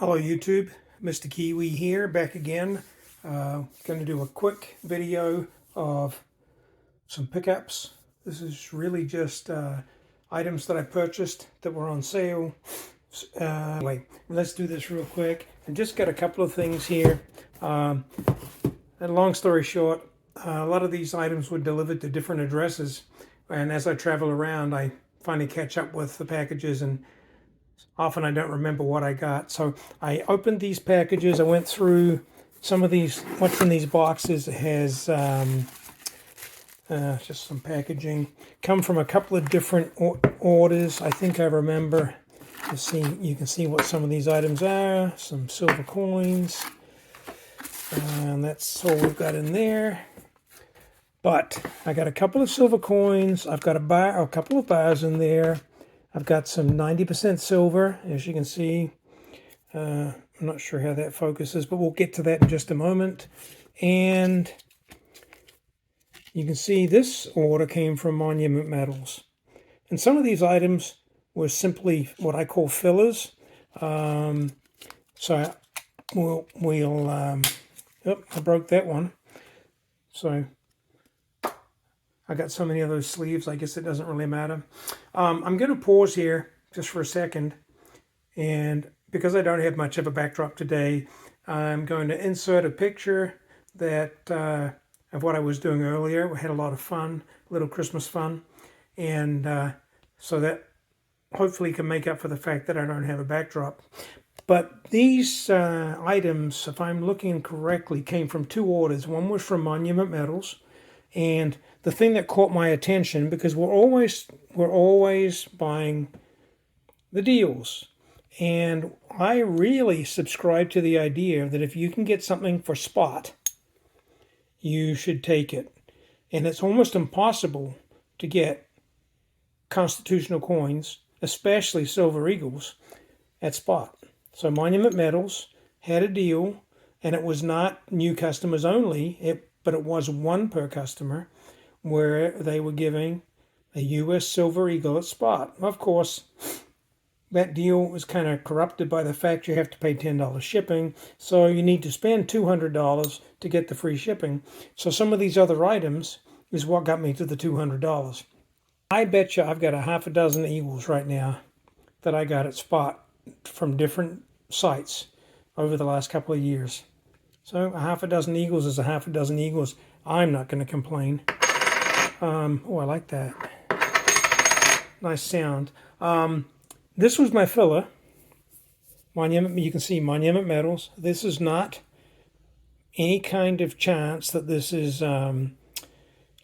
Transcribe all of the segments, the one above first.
Hello YouTube, Mr. Kiwi here, back again. Going to do a quick video of some pickups. This is really just items that I purchased that were on sale. Anyway, let's do this real quick. I just got a couple of things here. And long story short, a lot of these items were delivered to different addresses. And as I travel around, I finally catch up with the packages, and often I don't remember what I got. So I opened these packages. I went through some of these. What's in these boxes has just some packaging. Come from a couple of different orders. I think I remember. You can see what some of these items are. Some silver coins. And that's all we've got in there. But I got a couple of silver coins. I've got a couple of bars in there. I've got some 90% silver, as you can see. I'm not sure how that focuses, but we'll get to that in just a moment. And you can see this order came from Monument Metals. And some of these items were simply what I call fillers. So I broke that one. So I got so many of those sleeves, I guess it doesn't really matter. I'm going to pause here just for a second, and because I don't have much of a backdrop today, I'm going to insert a picture that of what I was doing earlier. We had a lot of fun, a little Christmas fun, and so that hopefully can make up for the fact that I don't have a backdrop. But these items, if I'm looking correctly, came from two orders. One was from Monument Metals, and the thing that caught my attention, because we're always buying the deals, and I really subscribe to the idea that if you can get something for spot, you should take it. And it's almost impossible to get constitutional coins, especially Silver Eagles, at spot. So Monument Metals had a deal, and it was not new customers only, but it was one per customer, where they were giving a U.S. Silver Eagle at spot. Of course, that deal was kind of corrupted by the fact you have to pay $10 shipping, so you need to spend $200 to get the free shipping. So some of these other items is what got me to the $200. I bet you I've got a half a dozen Eagles right now that I got at spot from different sites over the last couple of years. So a half a dozen Eagles is a half a dozen Eagles. I'm not going to complain. Oh, I like that. Nice sound. This was my filler. You can see Monument Metals. This is not any kind of chance that this is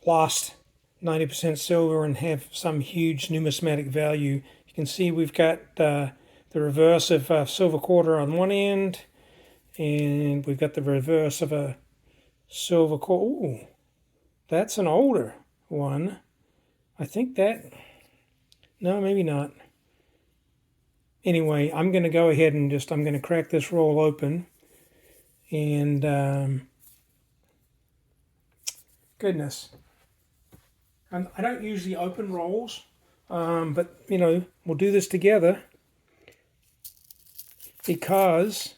lost 90% silver and have some huge numismatic value. You can see we've got the reverse of a silver quarter on one end, and we've got the reverse of a silver quarter. Ooh, that's an older one. I think that, no, maybe not. Anyway, I'm going to go ahead and I'm going to crack this roll open. And, goodness. I don't usually open rolls, but, we'll do this together because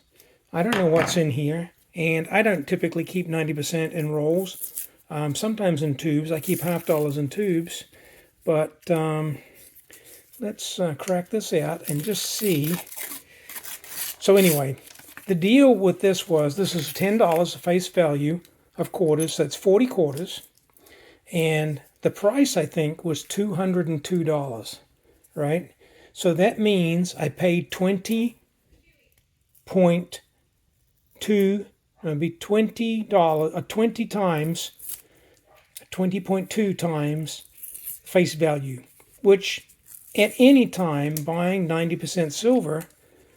I don't know what's in here, and I don't typically keep 90% in rolls. Sometimes in tubes. I keep $half in tubes, but let's crack this out and just see. So anyway, the deal with this is $10 face value of quarters. So that's 40 quarters, and the price I think was $202, right? So that means I paid 20.2. It'd be $20, 20 times, 20.2 times face value, which at any time buying 90% silver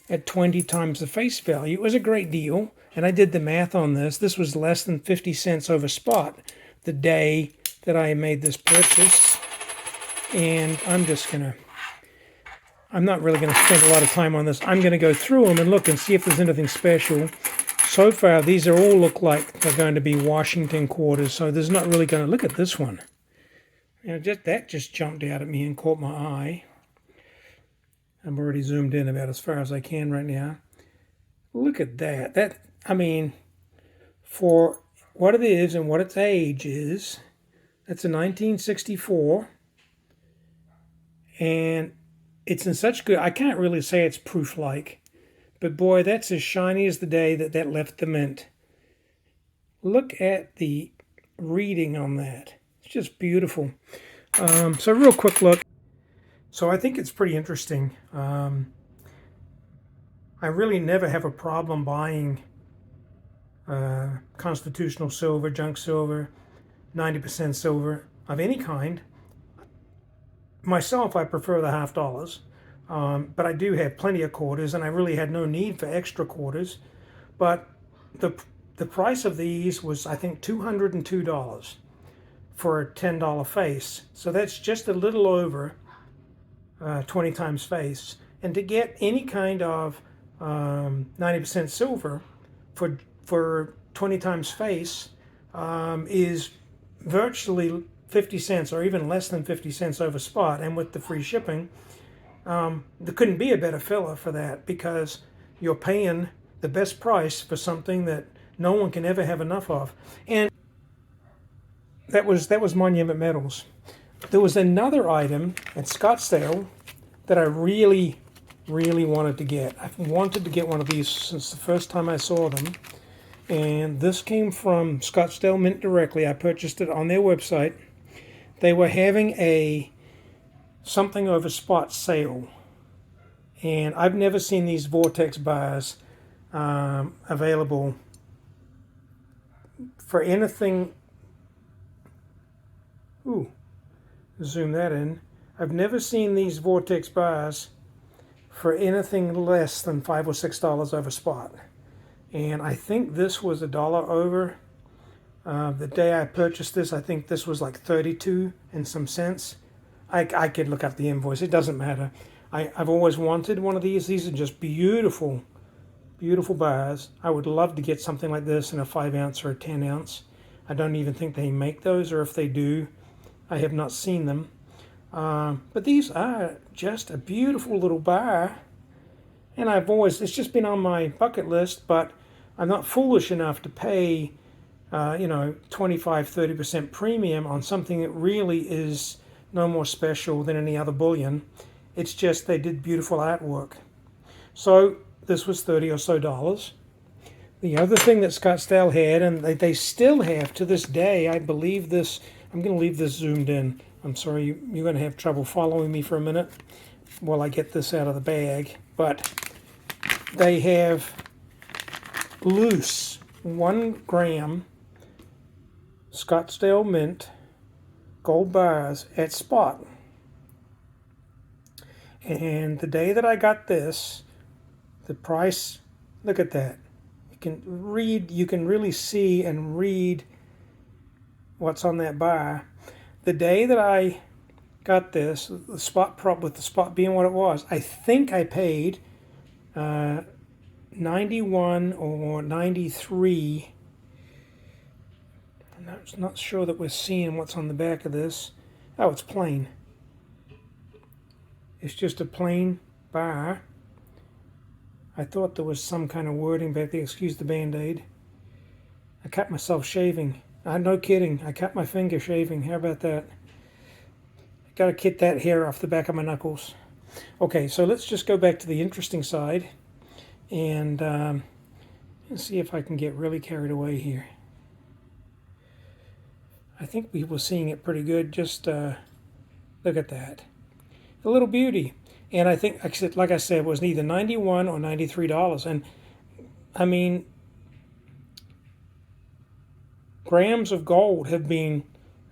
at 20 times the face value was a great deal. And I did the math on this. This was less than 50 cents over spot the day that I made this purchase. And I'm not really going to spend a lot of time on this. I'm going to go through them and look and see if there's anything special. So far, these all look like they're going to be Washington quarters, so there's not really going to... Look at this one. That just jumped out at me and caught my eye. I'm already zoomed in about as far as I can right now. Look at that. I mean, for what it is and what its age is, that's a 1964. And it's in such good, I can't really say it's proof-like, but boy, that's as shiny as the day that left the mint. Look at the reading on that. It's just beautiful. So real quick look. So I think it's pretty interesting. I really never have a problem buying constitutional silver, junk silver, 90% silver of any kind. Myself, I prefer the half dollars, but I do have plenty of quarters, and I really had no need for extra quarters. But the price of these was, I think, $202 for a $10 face. So that's just a little over 20 times face. And to get any kind of 90% silver for 20 times face is virtually 50 cents or even less than 50 cents over spot. And with the free shipping, there couldn't be a better filler for that, because you're paying the best price for something that no one can ever have enough of. And that was Monument Metals. There was another item at Scottsdale that I really wanted to get. I've wanted to get one of these since the first time I saw them. And this came from Scottsdale Mint directly. I purchased it on their website. They were having a something over spot sale. And I've never seen these Vortex bars available for anything. Ooh, zoom that in. I've never seen these Vortex bars for anything less than $5 or $6 over spot. And I think this was $1 over. The day I purchased this, I think this was like 32 and some cents. I could look up the invoice. It doesn't matter. I've always wanted one of these. These are just beautiful, beautiful bars. I would love to get something like this in a 5 ounce or a 10 ounce. I don't even think they make those, or if they do, I have not seen them. But these are just a beautiful little bar. And it's just been on my bucket list, but I'm not foolish enough to pay, 25-30% premium on something that really is no more special than any other bullion. It's just they did beautiful artwork. So this was $30 or so. The other thing that Scottsdale had, and they still have to this day, I believe this, I'm going to leave this zoomed in. I'm sorry, you're going to have trouble following me for a minute while I get this out of the bag. But they have loose 1 gram Scottsdale Mint gold bars at spot. And the day that I got this, the price, look at that. You can really see and read what's on that bar. The day that I got this, the spot prop with the spot being what it was, I think I paid 91 or 93. I'm not sure that we're seeing what's on the back of this. Oh, it's plain. It's just a plain bar. I thought there was some kind of wording back there. Excuse the Band-Aid. I cut myself shaving. No kidding. I cut my finger shaving. How about that? I got to get that hair off the back of my knuckles. Okay, so let's just go back to the interesting side. And let's see if I can get really carried away here. I think we were seeing it pretty good. Just look at that. A little beauty. And I think, like I said, it was either $91 or $93. And I mean, grams of gold have been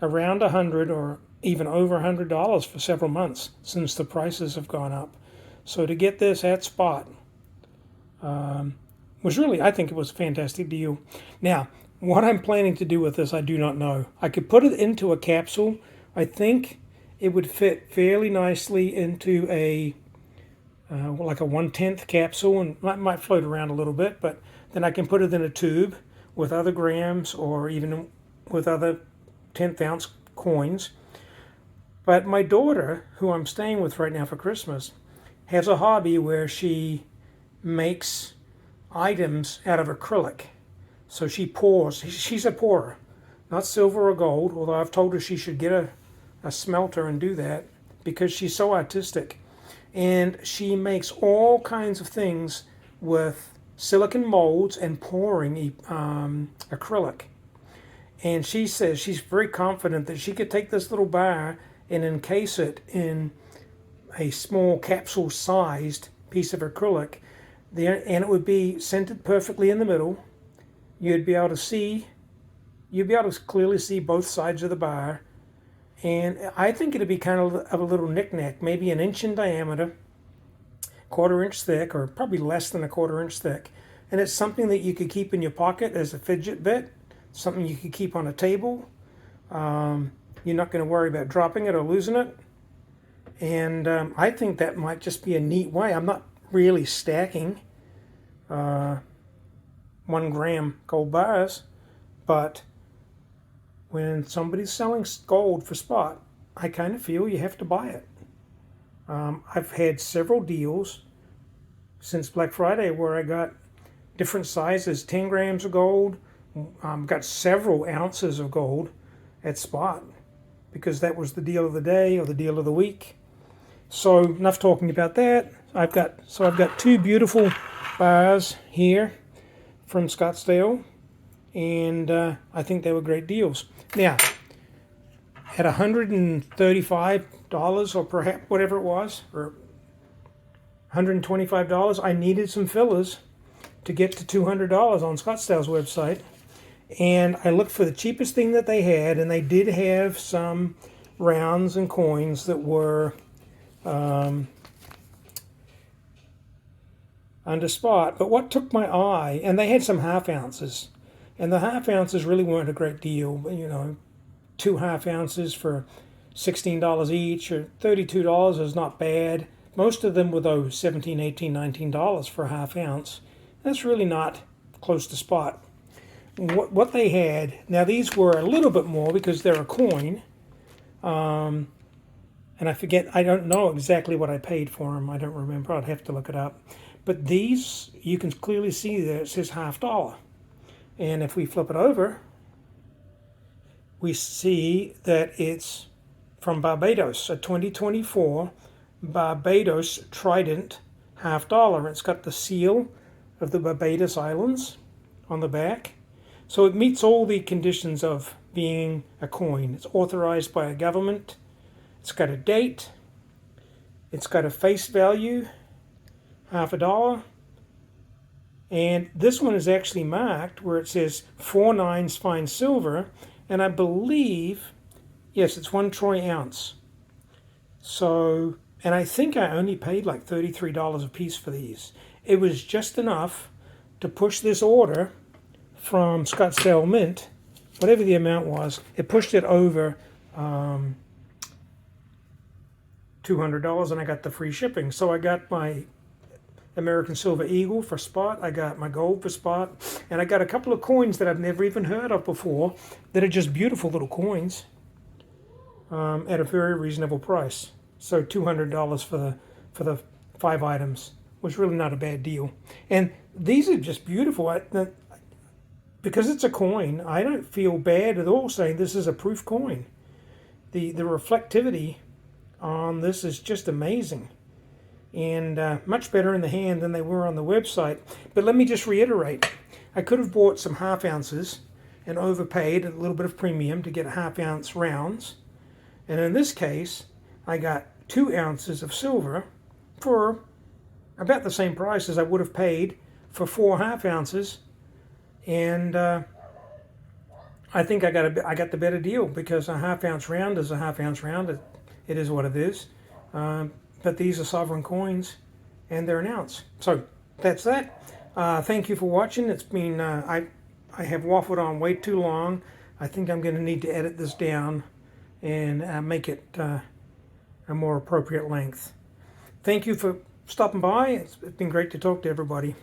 around $100 or even over $100 for several months since the prices have gone up. So to get this at spot was really, I think it was a fantastic deal. Now, what I'm planning to do with this, I do not know. I could put it into a capsule. I think it would fit fairly nicely into a like a 1/10 capsule, and might float around a little bit, but then I can put it in a tube with other grams or even with other 10th ounce coins. But my daughter, who I'm staying with right now for Christmas, has a hobby where she makes items out of acrylic. So she pours. She's a pourer, not silver or gold, although I've told her she should get a smelter and do that because she's so artistic. And she makes all kinds of things with silicon molds and pouring acrylic. And she says she's very confident that she could take this little bar and encase it in a small capsule-sized piece of acrylic there, and it would be centered perfectly in the middle. You'd be able to clearly see both sides of the bar, and I think it'd be kind of a little knick-knack, maybe an inch in diameter, quarter-inch thick, or probably less than a quarter-inch thick. And it's something that you could keep in your pocket as a fidget bit, something you could keep on a table. You're not going to worry about dropping it or losing it. And I think that might just be a neat way. I'm not really stacking 1 gram gold bars, but when somebody's selling gold for spot, I kind of feel you have to buy it. I've had several deals since Black Friday where I got different sizes, 10 grams of gold, got several ounces of gold at spot because that was the deal of the day or the deal of the week. So enough talking about that. I've got 2 beautiful bars here from Scottsdale, and I think they were great deals. Now, at $135 or perhaps whatever it was, or $125, I needed some fillers to get to $200 on Scottsdale's website, and I looked for the cheapest thing that they had, and they did have some rounds and coins that were under spot. But what took my eye, and they had some half ounces, and the half ounces really weren't a great deal. But, 2 half ounces for $16 each, or $32 is not bad. Most of them were those $17, $18, $19 for a half ounce. That's really not close to spot. What they had, now these were a little bit more because they're a coin. And I don't know exactly what I paid for them. I don't remember. I'd have to look it up. But these, you can clearly see that it says $half. And if we flip it over, we see that it's from Barbados, a 2024 Barbados Trident $half. It's got the seal of the Barbados Islands on the back. So it meets all the conditions of being a coin. It's authorized by a government. It's got a date. It's got a face value, $half. And this one is actually marked where it says 4 9s fine silver. And I believe, yes, it's 1 troy ounce. So, and I think I only paid like $33 a piece for these. It was just enough to push this order from Scottsdale Mint, whatever the amount was, it pushed it over $200, and I got the free shipping. So I got my American Silver Eagle for spot, I got my gold for spot, and I got a couple of coins that I've never even heard of before that are just beautiful little coins at a very reasonable price. So $200 for the 5 items was really not a bad deal. And these are just beautiful. Because it's a coin, I don't feel bad at all saying this is a proof coin. The reflectivity on this is just amazing, and much better in the hand than they were on the website. But let me just reiterate, I could have bought some half ounces and overpaid a little bit of premium to get half ounce rounds, and in this case I got 2 ounces of silver for about the same price as I would have paid for 4 half ounces. And I think I got the better deal because a half ounce round is a half ounce round. It is what it is. But these are sovereign coins, and they're an ounce. So that's that. Thank you for watching. It's been I have waffled on way too long. I think I'm going to need to edit this down and make it a more appropriate length. Thank you for stopping by. It's been great to talk to everybody.